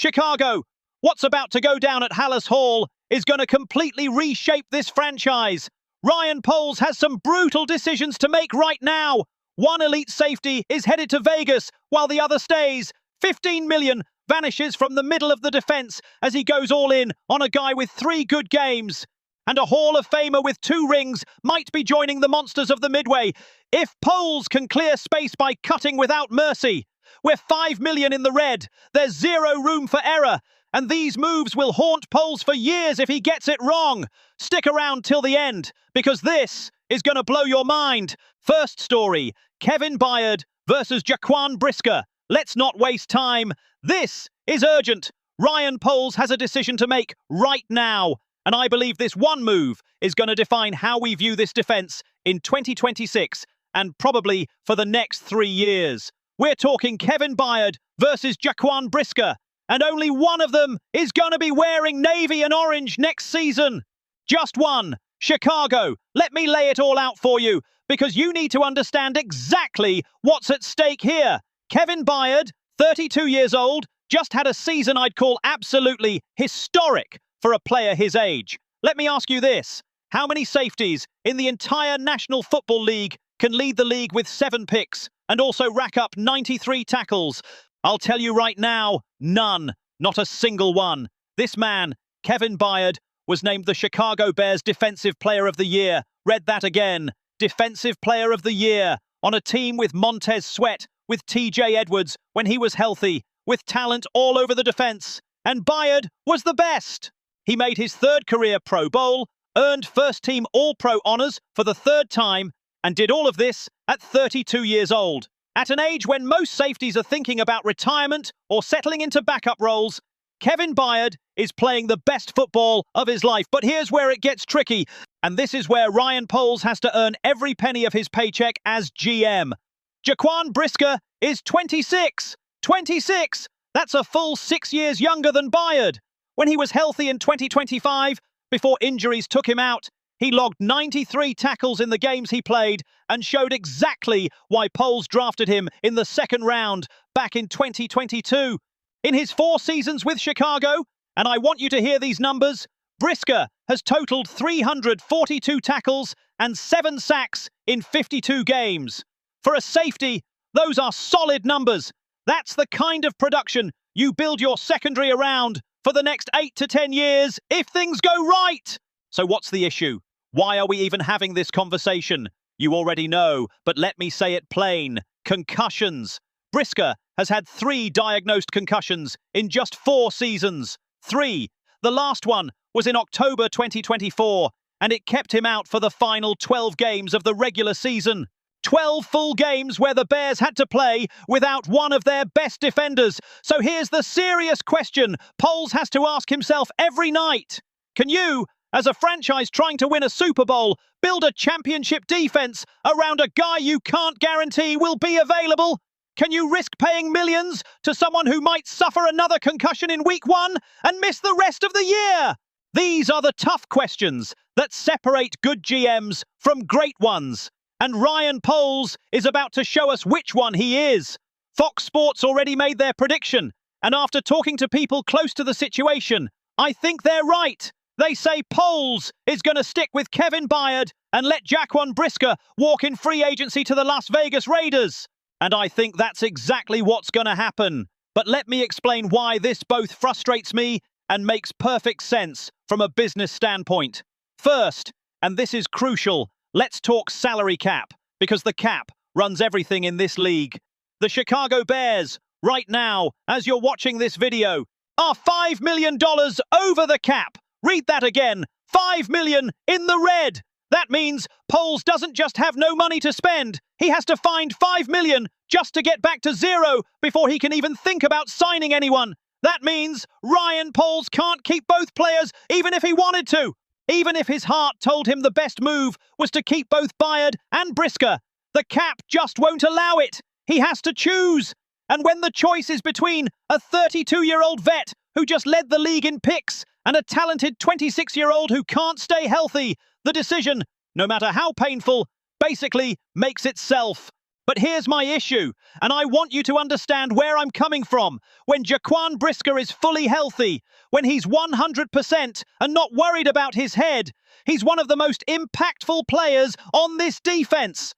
Chicago, what's about to go down at Hallis Hall is going to completely reshape this franchise. Ryan Poles has some brutal decisions to make right now. One elite safety is headed to Vegas while the other stays. 15 million vanishes from the middle of the defense as he goes all in on a guy with 3 good games. And a Hall of Famer with 2 rings might be joining the monsters of the Midway. If Poles can clear space by cutting without mercy, we're 5 million in the red. There's 0 room for error. And these moves will haunt Poles for years if he gets it wrong. Stick around till the end, because this is going to blow your mind. First story, Kevin Byard versus Jaquan Brisker. Let's not waste time. This is urgent. Ryan Poles has a decision to make right now. And I believe this one move is going to define how we view this defense in 2026 and probably for the next 3 years. We're talking Kevin Byard versus Jaquan Brisker. And only one of them is going to be wearing navy and orange next season. Just one. Chicago, let me lay it all out for you, because you need to understand exactly what's at stake here. Kevin Byard, 32 years old, just had a season I'd call absolutely historic for a player his age. Let me ask you this. How many safeties in the entire National Football League can lead the league with 7 picks and also rack up 93 tackles? I'll tell you right now, none. Not a single one. This man, Kevin Byard, was named the Chicago Bears Defensive Player of the Year. Read that again. Defensive Player of the Year. On a team with Montez Sweat, with TJ Edwards when he was healthy, with talent all over the defense. And Byard was the best. He made his 3rd career Pro Bowl, earned first-team All-Pro honors for the 3rd time, and did all of this at 32 years old. At an age when most safeties are thinking about retirement or settling into backup roles, Kevin Byard is playing the best football of his life. But here's where it gets tricky, and this is where Ryan Poles has to earn every penny of his paycheck as GM. Jaquan Brisker is 26. 26! That's a full 6 years younger than Byard. When he was healthy in 2025, before injuries took him out, he logged 93 tackles in the games he played and showed exactly why Poles drafted him in the 2nd round back in 2022. In his 4 seasons with Chicago, and I want you to hear these numbers, Brisker has totaled 342 tackles and 7 sacks in 52 games. For a safety, those are solid numbers. That's the kind of production you build your secondary around for the next 8 to 10 years if things go right. So what's the issue? Why are we even having this conversation? You already know, but let me say it plain. Concussions. Brisker has had 3 diagnosed concussions in just 4 seasons. 3. The last one was in October 2024, and it kept him out for the final 12 games of the regular season. 12 full games where the Bears had to play without one of their best defenders. So here's the serious question Poles has to ask himself every night. Can you, as a franchise trying to win a Super Bowl, build a championship defense around a guy you can't guarantee will be available? Can you risk paying millions to someone who might suffer another concussion in week 1 and miss the rest of the year? These are the tough questions that separate good GMs from great ones. And Ryan Poles is about to show us which one he is. Fox Sports already made their prediction, and after talking to people close to the situation, I think they're right. They say Poles is going to stick with Kevin Byard and let Jaquan Brisker walk in free agency to the Las Vegas Raiders. And I think that's exactly what's going to happen. But let me explain why this both frustrates me and makes perfect sense from a business standpoint. First, and this is crucial, let's talk salary cap, because the cap runs everything in this league. The Chicago Bears, right now, as you're watching this video, are $5 million over the cap. Read that again, $5 million in the red. That means Poles doesn't just have no money to spend, he has to find $5 million just to get back to 0 before he can even think about signing anyone. That means Ryan Poles can't keep both players even if he wanted to. Even if his heart told him the best move was to keep both Byard and Brisker, the cap just won't allow it. He has to choose. And when the choice is between a 32-year-old vet who just led the league in picks and a talented 26-year-old who can't stay healthy, the decision, no matter how painful, basically makes itself. But here's my issue, and I want you to understand where I'm coming from. When Jaquan Brisker is fully healthy, when he's 100% and not worried about his head, he's one of the most impactful players on this defense.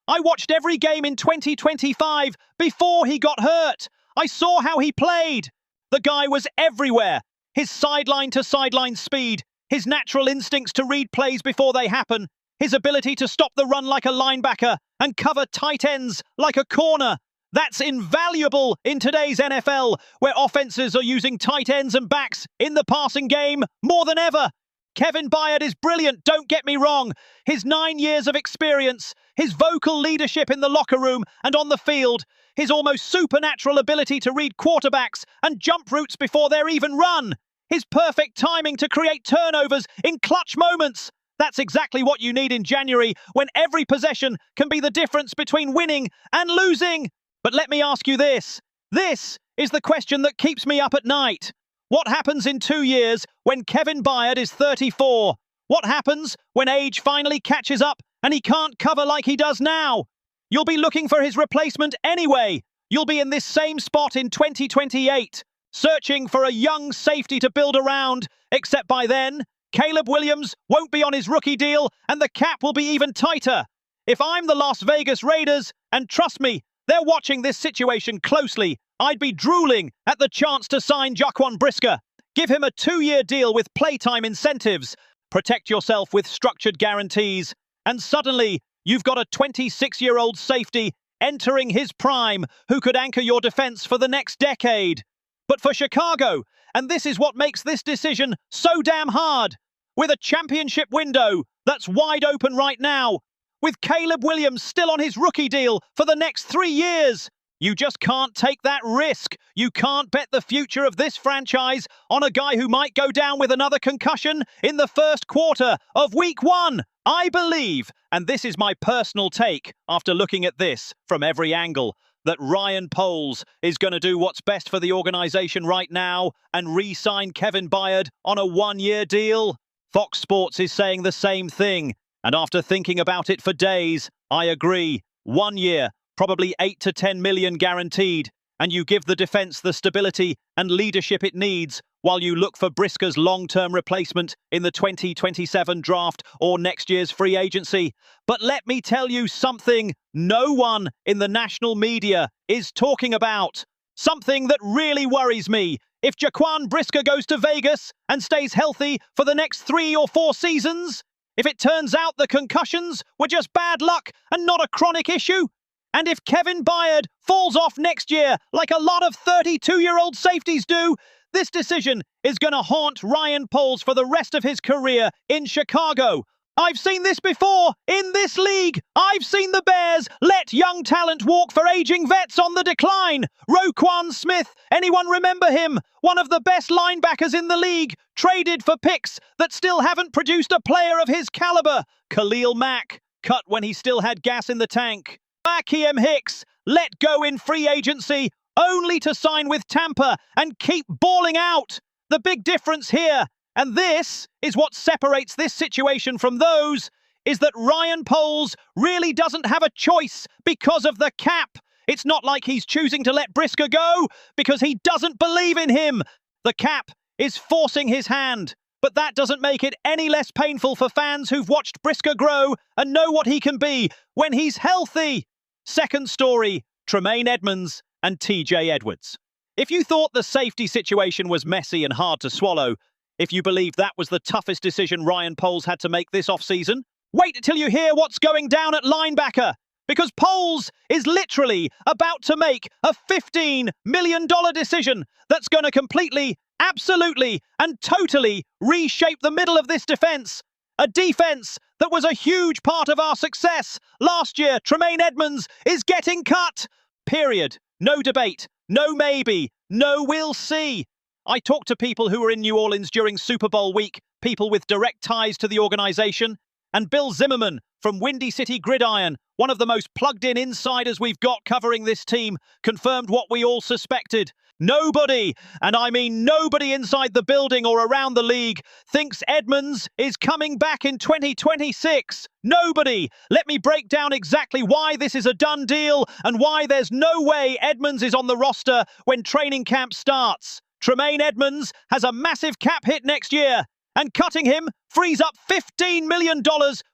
I watched every game in 2025 before he got hurt. I saw how he played. The guy was everywhere. His sideline-to-sideline speed, his natural instincts to read plays before they happen, his ability to stop the run like a linebacker and cover tight ends like a corner. That's invaluable in today's NFL, where offenses are using tight ends and backs in the passing game more than ever. Kevin Byard is brilliant, don't get me wrong. His 9 years of experience, his vocal leadership in the locker room and on the field, his almost supernatural ability to read quarterbacks and jump routes before they're even run, his perfect timing to create turnovers in clutch moments. That's exactly what you need in January, when every possession can be the difference between winning and losing. But let me ask you this. This is the question that keeps me up at night. What happens in 2 years when Kevin Byard is 34? What happens when age finally catches up and he can't cover like he does now? You'll be looking for his replacement anyway. You'll be in this same spot in 2028, searching for a young safety to build around, except by then, Caleb Williams won't be on his rookie deal and the cap will be even tighter. If I'm the Las Vegas Raiders, and trust me, they're watching this situation closely, I'd be drooling at the chance to sign Jaquan Brisker. Give him a 2-year deal with playtime incentives. Protect yourself with structured guarantees. And suddenly, you've got a 26-year-old safety entering his prime who could anchor your defense for the next decade. But for Chicago, and this is what makes this decision so damn hard, with a championship window that's wide open right now, with Caleb Williams still on his rookie deal for the next 3 years, you just can't take that risk. You can't bet the future of this franchise on a guy who might go down with another concussion in the first quarter of Week 1. I believe, and this is my personal take after looking at this from every angle, that Ryan Poles is going to do what's best for the organization right now and re-sign Kevin Byard on a 1-year deal. Fox Sports is saying the same thing, and after thinking about it for days, I agree. 1 year, probably 8 to 10 million guaranteed, and you give the defense the stability and leadership it needs while you look for Brisker's long-term replacement in the 2027 draft or next year's free agency. But let me tell you something no one in the national media is talking about. Something that really worries me. If Jaquan Brisker goes to Vegas and stays healthy for the next 3 or 4 seasons, if it turns out the concussions were just bad luck and not a chronic issue, and if Kevin Byard falls off next year like a lot of 32-year-old safeties do, this decision is going to haunt Ryan Poles for the rest of his career in Chicago. I've seen this before in this league. I've seen the Bears let young talent walk for aging vets on the decline. Roquan Smith, anyone remember him? One of the best linebackers in the league, traded for picks that still haven't produced a player of his caliber. Khalil Mack, cut when he still had gas in the tank. Akiem Hicks, let go in free agency, only to sign with Tampa and keep balling out. The big difference here, and this is what separates this situation from those, is that Ryan Poles really doesn't have a choice because of the cap. It's not like he's choosing to let Brisker go because he doesn't believe in him. The cap is forcing his hand, but that doesn't make it any less painful for fans who've watched Brisker grow and know what he can be when he's healthy. Second story, Tremaine Edmunds and TJ Edwards. If you thought the safety situation was messy and hard to swallow, if you believe that was the toughest decision Ryan Poles had to make this offseason, wait until you hear what's going down at linebacker, because Poles is literally about to make a $15 million decision that's going to completely, absolutely, and totally reshape the middle of this defense. A defense that was a huge part of our success last year. Tremaine Edmunds is getting cut. Period. No debate. No maybe. No we'll see. I talked to people who were in New Orleans during Super Bowl week, people with direct ties to the organization, and Bill Zimmerman from Windy City Gridiron, one of the most plugged-in insiders we've got covering this team, confirmed what we all suspected. Nobody, and I mean nobody inside the building or around the league, thinks Edmonds is coming back in 2026. Nobody. Let me break down exactly why this is a done deal and why there's no way Edmonds is on the roster when training camp starts. Tremaine Edmonds has a massive cap hit next year, and cutting him frees up $15 million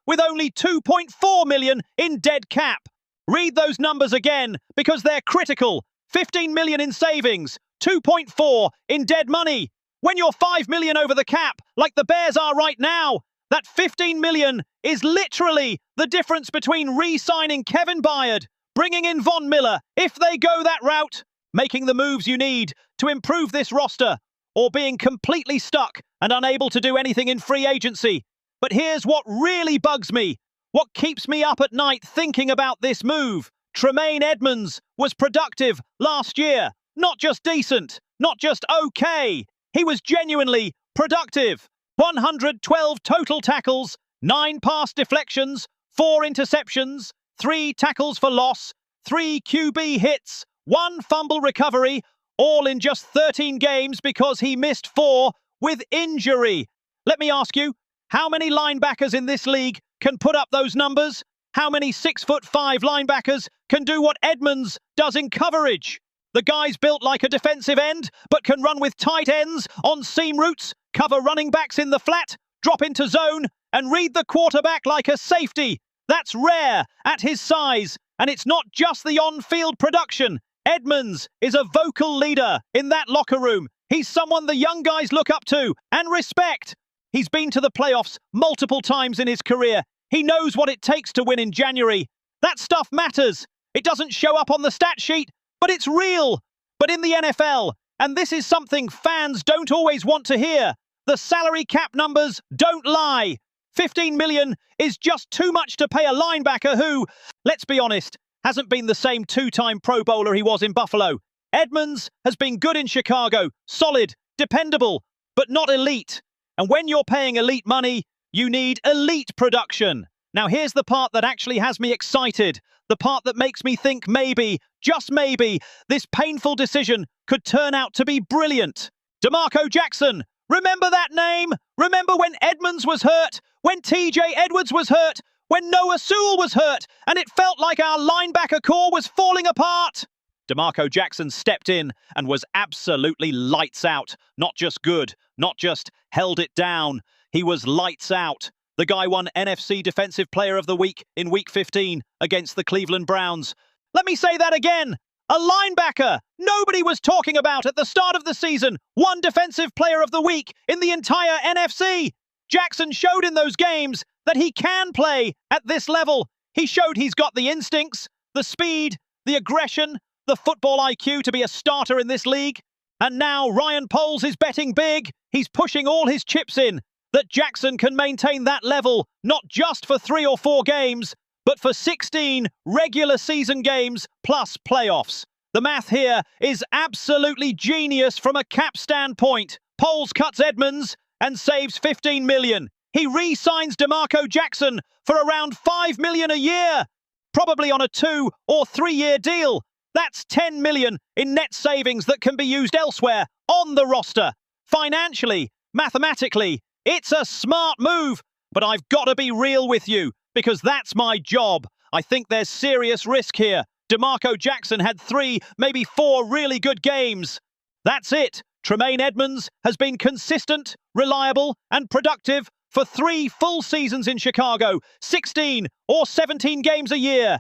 with only $2.4 million in dead cap. Read those numbers again because they're critical. 15 million in savings, 2.4 in dead money. When you're 5 million over the cap, like the Bears are right now, that 15 million is literally the difference between re-signing Kevin Byard, bringing in Von Miller, if they go that route, making the moves you need to improve this roster, or being completely stuck and unable to do anything in free agency. But here's what really bugs me, what keeps me up at night thinking about this move. Tremaine Edmonds was productive last year. Not just decent, not just okay. He was genuinely productive. 112 total tackles, 9 pass deflections, 4 interceptions, 3 tackles for loss, 3 QB hits, 1 fumble recovery, all in just 13 games because he missed 4 with injury. Let me ask you, how many linebackers in this league can put up those numbers? How many 6'5" linebackers can do what Edmonds does in coverage? The guy's built like a defensive end, but can run with tight ends on seam routes, cover running backs in the flat, drop into zone, and read the quarterback like a safety. That's rare at his size, and it's not just the on-field production. Edmonds is a vocal leader in that locker room. He's someone the young guys look up to and respect. He's been to the playoffs multiple times in his career. He knows what it takes to win in January. That stuff matters. It doesn't show up on the stat sheet, but it's real. But in the NFL, and this is something fans don't always want to hear, the salary cap numbers don't lie. 15 million is just too much to pay a linebacker who, let's be honest, hasn't been the same 2-time Pro Bowler he was in Buffalo. Edmonds has been good in Chicago, solid, dependable, but not elite. And when you're paying elite money, you need elite production. Now here's the part that actually has me excited. The part that makes me think maybe, just maybe, this painful decision could turn out to be brilliant. DeMarco Jackson. Remember that name? Remember when Edmonds was hurt? When TJ Edwards was hurt? When Noah Sewell was hurt? And it felt like our linebacker core was falling apart? DeMarco Jackson stepped in and was absolutely lights out. Not just good, not just held it down. He was lights out. The guy won NFC Defensive Player of the Week in Week 15 against the Cleveland Browns. Let me say that again. A linebacker nobody was talking about at the start of the season won Defensive Player of the Week in the entire NFC. Jackson showed in those games that he can play at this level. He showed he's got the instincts, the speed, the aggression, the football IQ to be a starter in this league. And now Ryan Poles is betting big. He's pushing all his chips in that Jackson can maintain that level, not just for 3 or 4 games, but for 16 regular season games plus playoffs. The math here is absolutely genius from a cap standpoint. Poles cuts Edmonds and saves 15 million. He re-signs DeMarco Jackson for around 5 million a year, probably on a 2 or 3 year deal. That's 10 million in net savings that can be used elsewhere on the roster. Financially, mathematically, it's a smart move, but I've got to be real with you because that's my job. I think there's serious risk here. DeMarco Jackson had 3, maybe 4 really good games. That's it. Tremaine Edmonds has been consistent, reliable, and productive for 3 full seasons in Chicago, 16 or 17 games a year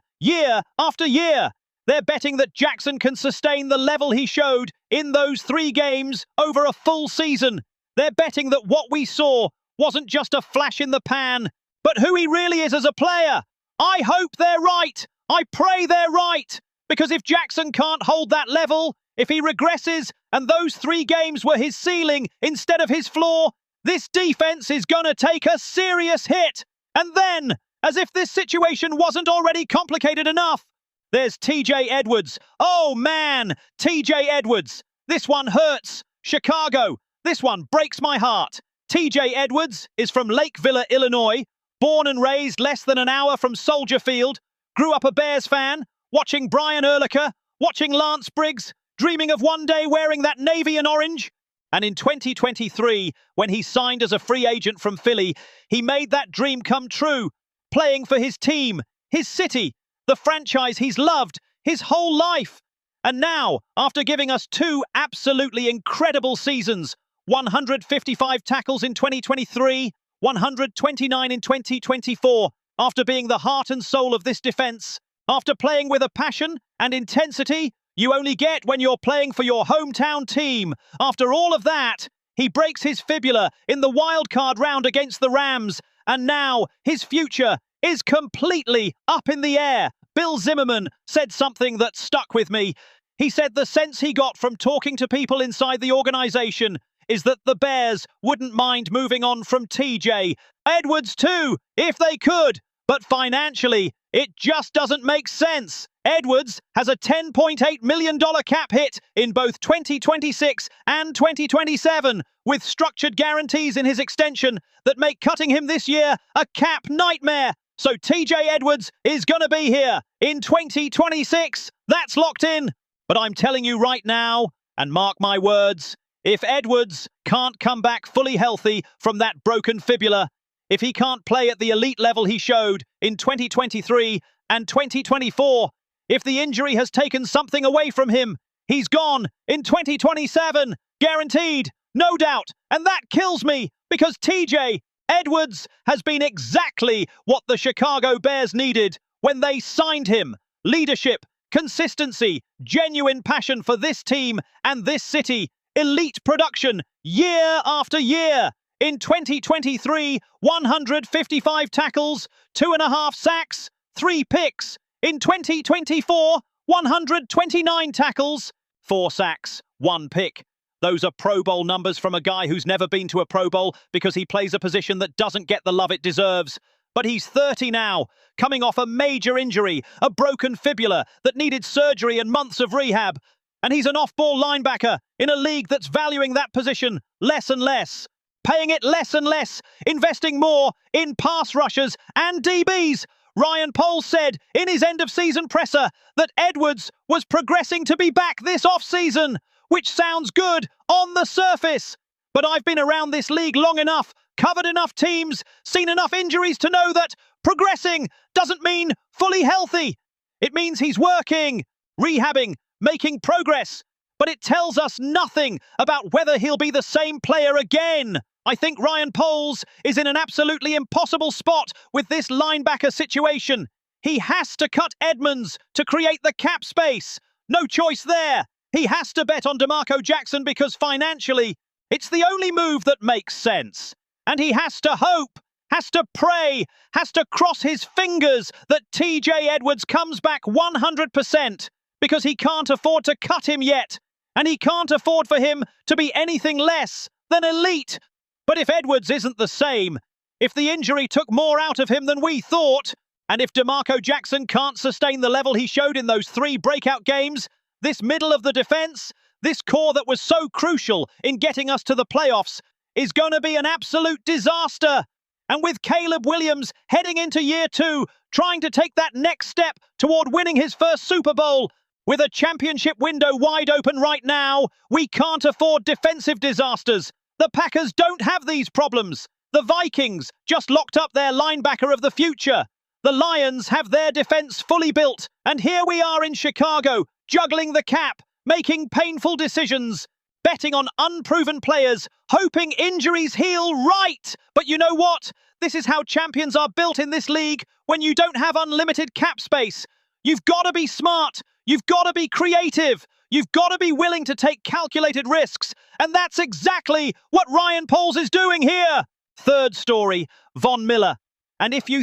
after year. They're betting that Jackson can sustain the level he showed in those 3 games over a full season. They're betting that what we saw wasn't just a flash in the pan, but who he really is as a player. I hope they're right. I pray they're right. Because if Jackson can't hold that level, if he regresses and those 3 games were his ceiling instead of his floor, this defense is going to take a serious hit. And then, as if this situation wasn't already complicated enough, there's TJ Edwards. Oh man, TJ Edwards. This one hurts. Chicago. This one breaks my heart. TJ Edwards is from Lake Villa, Illinois, born and raised less than an hour from Soldier Field, grew up a Bears fan, watching Brian Urlacher, watching Lance Briggs, dreaming of one day wearing that navy and orange? And in 2023, when he signed as a free agent from Philly, he made that dream come true, playing for his team, his city, the franchise he's loved his whole life. And now, after giving us two absolutely incredible seasons, 155 tackles in 2023, 129 in 2024, after being the heart and soul of this defense, after playing with a passion and intensity you only get when you're playing for your hometown team, after all of that, he breaks his fibula in the wildcard round against the Rams, and now his future is completely up in the air. Bill Zimmerman said something that stuck with me. He said the sense he got from talking to people inside the organization is that the Bears wouldn't mind moving on from TJ Edwards too, if they could, but financially, it just doesn't make sense. Edwards has a $10.8 million cap hit in both 2026 and 2027, with structured guarantees in his extension that make cutting him this year a cap nightmare. So TJ Edwards is going to be here in 2026. That's locked in. But I'm telling you right now, and mark my words, if Edwards can't come back fully healthy from that broken fibula, if he can't play at the elite level he showed in 2023 and 2024, if the injury has taken something away from him, he's gone in 2027, guaranteed, no doubt. And that kills me, because TJ Edwards has been exactly what the Chicago Bears needed when they signed him. Leadership, consistency, genuine passion for this team and this city, elite production year after year. In 2023, 155 tackles, 2.5 sacks, 3 picks. In 2024, 129 tackles, 4 sacks, 1 pick. Those are Pro Bowl numbers from a guy who's never been to a Pro Bowl because he plays a position that doesn't get the love it deserves. But he's 30 now, coming off a major injury, a broken fibula that needed surgery and months of rehab. And he's an off-ball linebacker in a league that's valuing that position less and less, paying it less and less, investing more in pass rushers and DBs. Ryan Poles said in his end-of-season presser that Edwards was progressing to be back this off-season, which sounds good on the surface. But I've been around this league long enough, covered enough teams, seen enough injuries to know that progressing doesn't mean fully healthy. It means he's working, rehabbing, making progress. But it tells us nothing about whether he'll be the same player again. I think Ryan Poles is in an absolutely impossible spot with this linebacker situation. He has to cut Edmonds to create the cap space. No choice there. He has to bet on DeMarco Jackson because financially, it's the only move that makes sense. And he has to hope, has to pray, has to cross his fingers that TJ Edwards comes back 100% because he can't afford to cut him yet. And he can't afford for him to be anything less than elite. But if Edwards isn't the same, if the injury took more out of him than we thought, and if DeMarco Jackson can't sustain the level he showed in those 3 breakout games, this middle of the defense, this core that was so crucial in getting us to the playoffs, is going to be an absolute disaster. And with Caleb Williams heading into year 2, trying to take that next step toward winning his first Super Bowl, with a championship window wide open right now, we can't afford defensive disasters. The Packers don't have these problems. The Vikings just locked up their linebacker of the future. The Lions have their defense fully built. And here we are in Chicago, juggling the cap, making painful decisions, betting on unproven players, hoping injuries heal right. But you know what? This is how champions are built in this league when you don't have unlimited cap space. You've got to be smart. You've got to be creative. You've got to be willing to take calculated risks. And that's exactly what Ryan Poles is doing here. Third story, Von Miller. And if you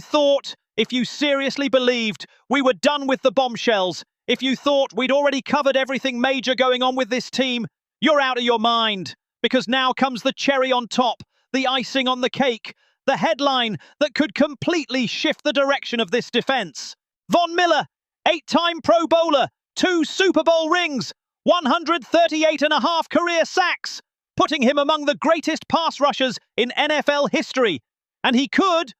seriously believed we were done with the bombshells, if you thought we'd already covered everything major going on with this team, you're out of your mind. Because now comes the cherry on top, the icing on the cake, the headline that could completely shift the direction of this defense. Von Miller, 8-time Pro Bowler, 2 Super Bowl rings, 138.5 career sacks, putting him among the greatest pass rushers in NFL history. And he could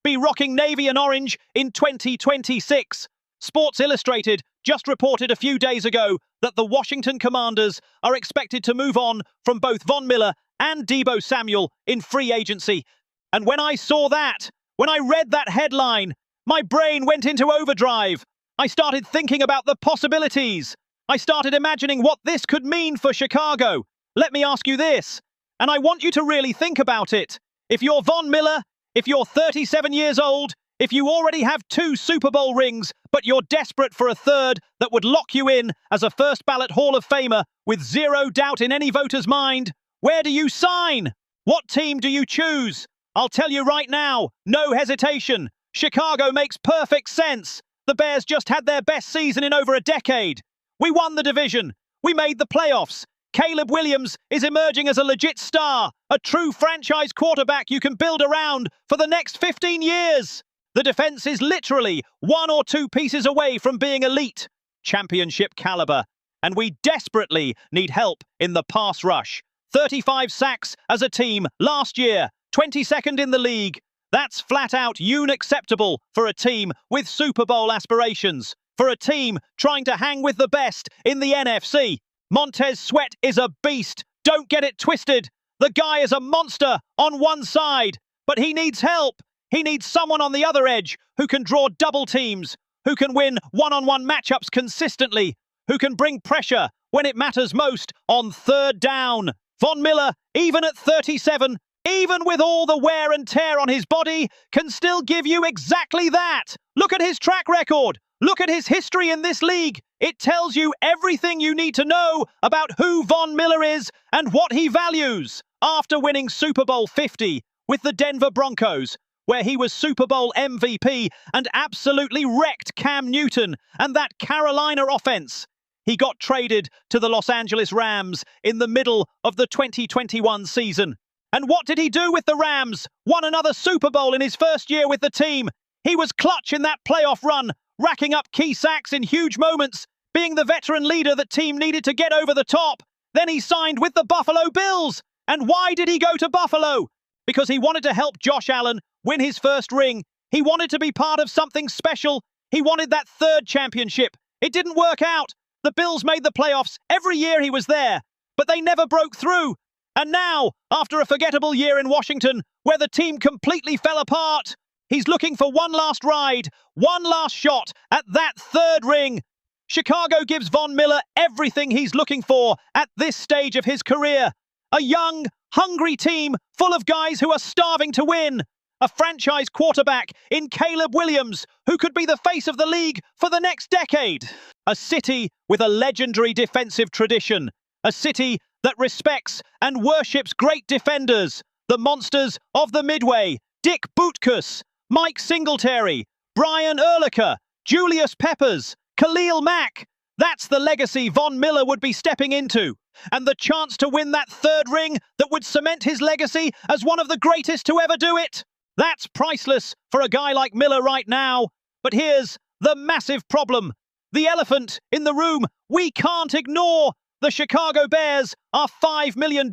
be rocking navy and orange in 2026. Sports Illustrated just reported a few days ago that the Washington Commanders are expected to move on from both Von Miller and Deebo Samuel in free agency. And when I saw that, when I read that headline, my brain went into overdrive. I started thinking about the possibilities. I started imagining what this could mean for Chicago. Let me ask you this, and I want you to really think about it. If you're Von Miller, if you're 37 years old, if you already have 2 Super Bowl rings, but you're desperate for a third that would lock you in as a first-ballot Hall of Famer with zero doubt in any voter's mind, where do you sign? What team do you choose? I'll tell you right now, no hesitation. Chicago makes perfect sense. The Bears just had their best season in over a decade. We won the division. We made the playoffs. Caleb Williams is emerging as a legit star, a true franchise quarterback you can build around for the next 15 years. The defense is literally 1 or 2 pieces away from being elite, championship caliber, and we desperately need help in the pass rush. 35 sacks as a team last year, 22nd in the league. That's flat out unacceptable for a team with Super Bowl aspirations, for a team trying to hang with the best in the NFC. Montez Sweat is a beast. Don't get it twisted. The guy is a monster on one side, but he needs help. He needs someone on the other edge who can draw double teams, who can win one-on-one matchups consistently, who can bring pressure when it matters most on third down. Von Miller, even at 37, even with all the wear and tear on his body, can still give you exactly that. Look at his track record. Look at his history in this league. It tells you everything you need to know about who Von Miller is and what he values. After winning Super Bowl 50 with the Denver Broncos, where he was Super Bowl MVP and absolutely wrecked Cam Newton and that Carolina offense, he got traded to the Los Angeles Rams in the middle of the 2021 season. And what did he do with the Rams? Won another Super Bowl in his first year with the team. He was clutch in that playoff run, racking up key sacks in huge moments, being the veteran leader the team needed to get over the top. Then he signed with the Buffalo Bills. And why did he go to Buffalo? Because he wanted to help Josh Allen win his first ring. He wanted to be part of something special. He wanted that third championship. It didn't work out. The Bills made the playoffs every year he was there, but they never broke through. And now, after a forgettable year in Washington, where the team completely fell apart, he's looking for one last ride, one last shot at that third ring. Chicago gives Von Miller everything he's looking for at this stage of his career. A young, hungry team full of guys who are starving to win. A franchise quarterback in Caleb Williams, who could be the face of the league for the next decade. A city with a legendary defensive tradition. A city that respects and worships great defenders. The monsters of the Midway. Dick Butkus, Mike Singletary, Brian Urlacher, Julius Peppers, Khalil Mack. That's the legacy Von Miller would be stepping into. And the chance to win that third ring that would cement his legacy as one of the greatest to ever do it. That's priceless for a guy like Miller right now. But here's the massive problem. The elephant in the room we can't ignore. The Chicago Bears are $5 million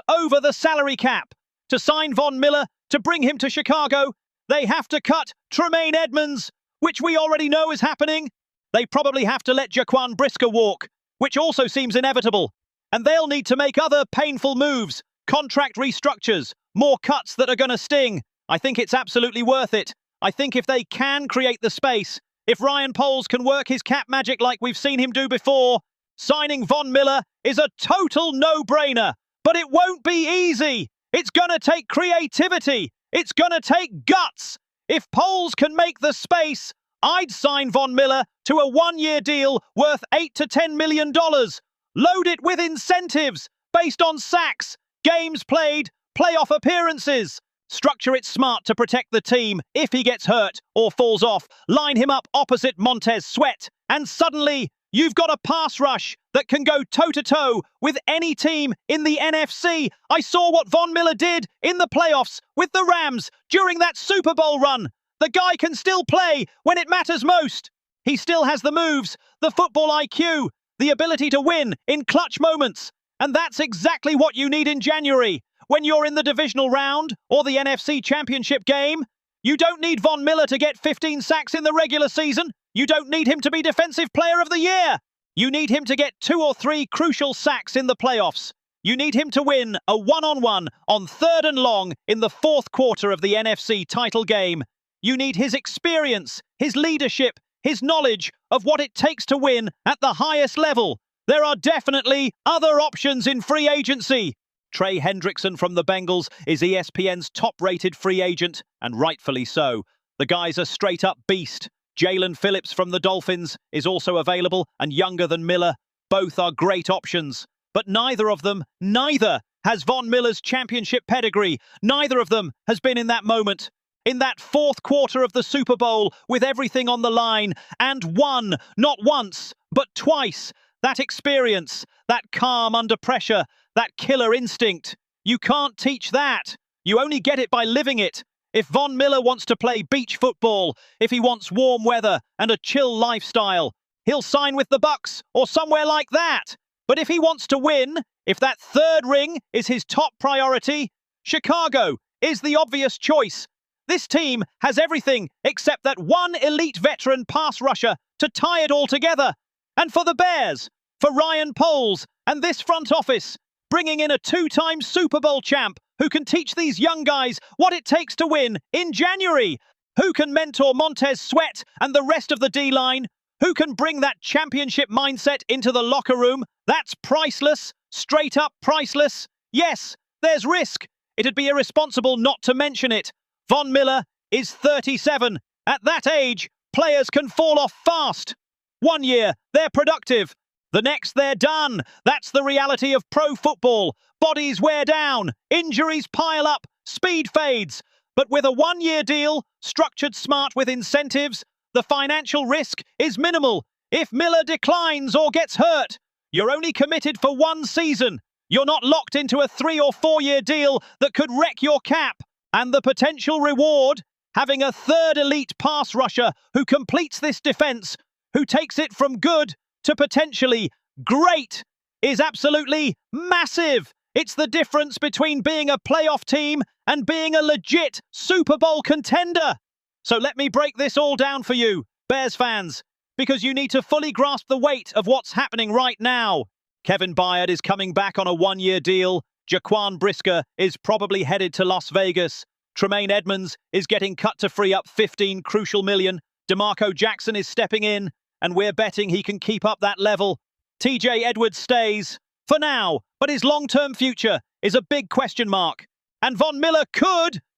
over the salary cap. To sign Von Miller, to bring him to Chicago, they have to cut Tremaine Edmonds, which we already know is happening. They probably have to let Jaquan Brisker walk, which also seems inevitable. And they'll need to make other painful moves, contract restructures, more cuts that are going to sting. I think it's absolutely worth it. I think if they can create the space, if Ryan Poles can work his cap magic like we've seen him do before, signing Von Miller is a total no-brainer. But it won't be easy. It's going to take creativity. It's going to take guts. If Poles can make the space, I'd sign Von Miller to a one-year deal worth $8 to $10 million. Load it with incentives based on sacks, games played, playoff appearances. Structure it smart to protect the team if he gets hurt or falls off. Line him up opposite Montez Sweat. And suddenly, you've got a pass rush that can go toe-to-toe with any team in the NFC. I saw what Von Miller did in the playoffs with the Rams during that Super Bowl run. The guy can still play when it matters most. He still has the moves, the football IQ, the ability to win in clutch moments. And that's exactly what you need in January. When you're in the divisional round or the NFC Championship game, you don't need Von Miller to get 15 sacks in the regular season. You don't need him to be Defensive Player of the Year. You need him to get 2 or 3 crucial sacks in the playoffs. You need him to win a one-on-one on 3rd and long in the 4th quarter of the NFC title game. You need his experience, his leadership, his knowledge of what it takes to win at the highest level. There are definitely other options in free agency. Trey Hendrickson from the Bengals is ESPN's top-rated free agent, and rightfully so. The guy's a straight-up beast. Jalen Phillips from the Dolphins is also available and younger than Miller. Both are great options. But neither has Von Miller's championship pedigree. Neither of them has been in that moment. In that 4th quarter of the Super Bowl with everything on the line and won, not once, but twice. That experience, that calm under pressure, that killer instinct. You can't teach that. You only get it by living it. If Von Miller wants to play beach football, if he wants warm weather and a chill lifestyle, he'll sign with the Bucks or somewhere like that. But if he wants to win, if that 3rd ring is his top priority, Chicago is the obvious choice. This team has everything except that one elite veteran pass rusher to tie it all together. And for the Bears, for Ryan Poles and this front office, bringing in a 2-time Super Bowl champ who can teach these young guys what it takes to win in January, who can mentor Montez Sweat and the rest of the D-line, who can bring that championship mindset into the locker room. That's priceless, straight up priceless. Yes, there's risk. It'd be irresponsible not to mention it. Von Miller is 37. At that age, players can fall off fast. 1 year, they're productive. The next, they're done. That's the reality of pro football. Bodies wear down, injuries pile up, speed fades. But with a 1-year deal, structured smart with incentives, the financial risk is minimal. If Miller declines or gets hurt, you're only committed for 1 season. You're not locked into a 3 or 4-year deal that could wreck your cap. And the potential reward, having a 3rd elite pass rusher who completes this defense, who takes it from good to potentially great, is absolutely massive. It's the difference between being a playoff team and being a legit Super Bowl contender. So let me break this all down for you, Bears fans, because you need to fully grasp the weight of what's happening right now. Kevin Byard is coming back on a 1-year deal. Jaquan Brisker is probably headed to Las Vegas. Tremaine Edmonds is getting cut to free up 15 crucial million. DeMarco Jackson is stepping in, and we're betting he can keep up that level. TJ Edwards stays for now, but his long-term future is a big question mark. And Von Miller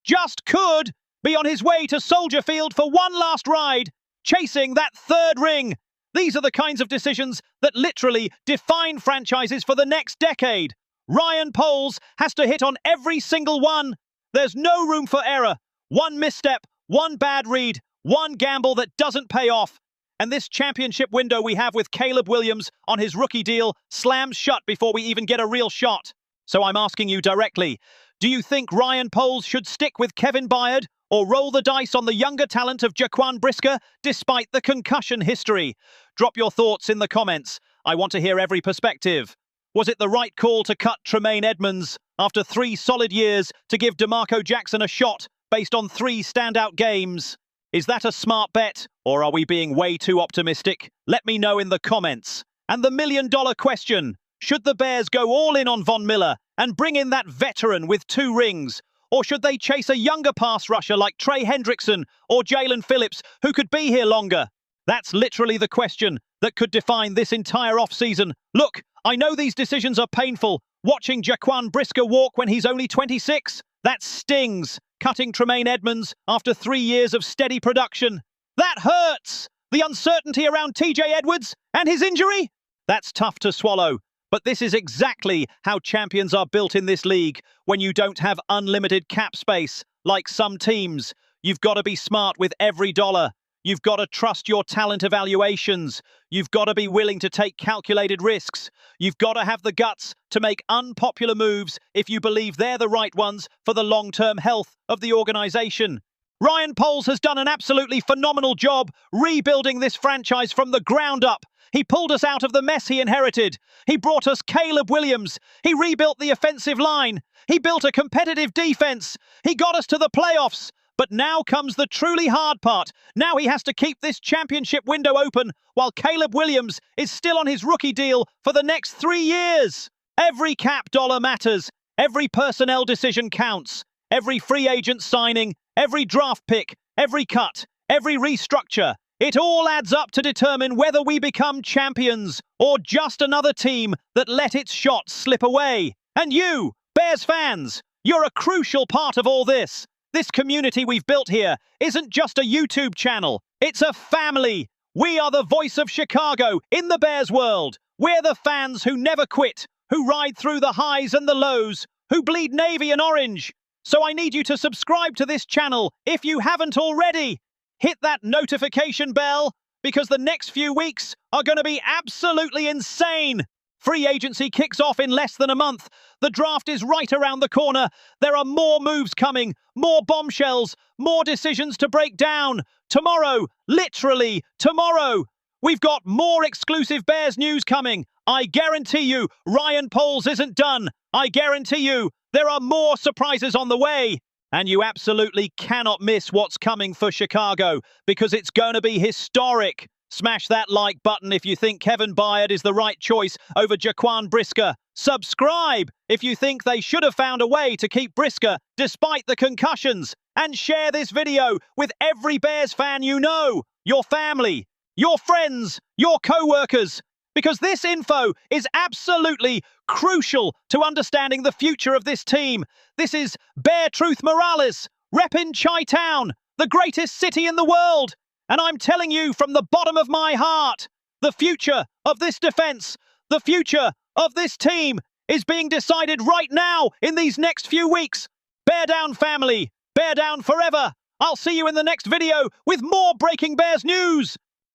just could, be on his way to Soldier Field for one last ride, chasing that 3rd ring. These are the kinds of decisions that literally define franchises for the next decade. Ryan Poles has to hit on every single one. There's no room for error. One misstep, one bad read, one gamble that doesn't pay off. And this championship window we have with Caleb Williams on his rookie deal slams shut before we even get a real shot. So I'm asking you directly, do you think Ryan Poles should stick with Kevin Byard or roll the dice on the younger talent of Jaquan Brisker despite the concussion history? Drop your thoughts in the comments. I want to hear every perspective. Was it the right call to cut Tremaine Edmonds after 3 solid years to give DeMarco Jackson a shot based on 3 standout games? Is that a smart bet, or are we being way too optimistic? Let me know in the comments. And the million-dollar question, should the Bears go all in on Von Miller and bring in that veteran with 2 rings? Or should they chase a younger pass rusher like Trey Hendrickson or Jalen Phillips, who could be here longer? That's literally the question that could define this entire offseason. Look, I know these decisions are painful. Watching Jaquan Brisker walk when he's only 26, that stings. Cutting Tremaine Edmonds after 3 years of steady production, that hurts. The uncertainty around TJ Edwards and his injury, that's tough to swallow. But this is exactly how champions are built in this league. When you don't have unlimited cap space, like some teams, you've got to be smart with every dollar. You've got to trust your talent evaluations. You've got to be willing to take calculated risks. You've got to have the guts to make unpopular moves if you believe they're the right ones for the long-term health of the organization. Ryan Poles has done an absolutely phenomenal job rebuilding this franchise from the ground up. He pulled us out of the mess he inherited. He brought us Caleb Williams. He rebuilt the offensive line. He built a competitive defense. He got us to the playoffs. But now comes the truly hard part. Now he has to keep this championship window open while Caleb Williams is still on his rookie deal for the next 3 years. Every cap dollar matters. Every personnel decision counts. Every free agent signing, every draft pick, every cut, every restructure. It all adds up to determine whether we become champions or just another team that let its shot slip away. And you, Bears fans, you're a crucial part of all this. This community we've built here isn't just a YouTube channel. It's a family. We are the voice of Chicago in the Bears world. We're the fans who never quit, who ride through the highs and the lows, who bleed navy and orange. So I need you to subscribe to this channel if you haven't already. Hit that notification bell because the next few weeks are going to be absolutely insane. Free agency kicks off in less than a month. The draft is right around the corner. There are more moves coming, more bombshells, more decisions to break down. Tomorrow, literally tomorrow, we've got more exclusive Bears news coming. I guarantee you, Ryan Poles isn't done. I guarantee you, there are more surprises on the way. And you absolutely cannot miss what's coming for Chicago because it's going to be historic. Smash that like button if you think Kevin Byard is the right choice over Jaquan Brisker. Subscribe if you think they should have found a way to keep Brisker despite the concussions. And share this video with every Bears fan you know, your family, your friends, your co-workers. Because this info is absolutely crucial to understanding the future of this team. This is Bear Truth Morales, reppin' Chi-Town, the greatest city in the world. And I'm telling you from the bottom of my heart, the future of this defense, the future of this team is being decided right now in these next few weeks. Bear down, family. Bear down forever. I'll see you in the next video with more Breaking Bears news.